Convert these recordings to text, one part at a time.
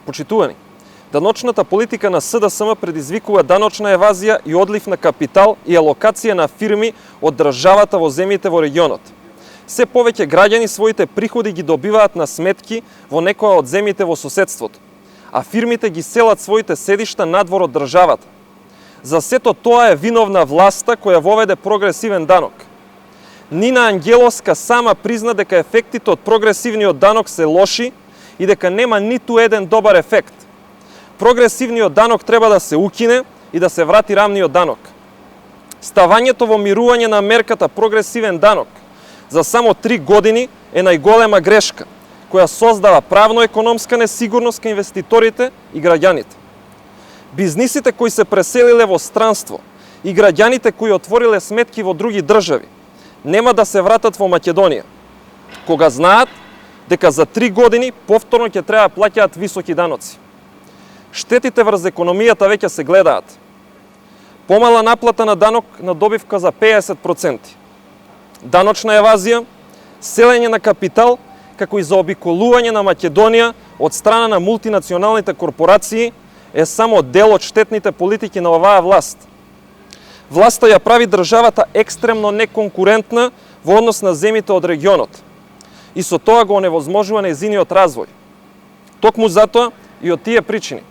Почитувани, даночната политика на СДСМ предизвикува даночна евазија и одлив на капитал и алокација на фирми од државата во земјите во регионот. Се повеќе граѓани своите приходи ги добиваат на сметки во некоја од земјите во соседството, а фирмите ги селат своите седишта надвор од државата. За сето тоа е виновна власта која воведе прогресивен данок. Нина Ангеловска сама призна дека ефектите од прогресивниот данок се лоши и дека нема ниту еден добар ефект. Прогресивниот данок треба да се укине и да се врати рамниот данок. Ставањето во мирување на мерката прогресивен данок за само 3 години е најголема грешка, која создава правно-економска несигурност кај инвеститорите и граѓаните. Бизнисите кои се преселиле во странство и граѓаните кои отвориле сметки во други држави нема да се вратат во Македонија, кога знаат дека за 3 години повторно ќе треба да плаќаат високи даноци. Штетите врз економијата веќе се гледаат. Помала наплата на данок на добивка за 50%. Даночна евазија, селење на капитал, како и заобиколување на Македонија од страна на мултинационалните корпорации е само дел од штетните политики на оваа власт. Власта ја прави државата екстремно неконкурентна во однос на земјите од регионот и со тоа го оневозможува нејзиниот развој. Токму затоа и од тие причини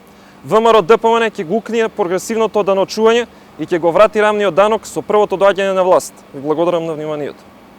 ВМРО ДПМН ќе го укне прогресивното даночување и ќе го врати рамниот данок со првото доаѓање на власт. Ви благодарам на вниманието.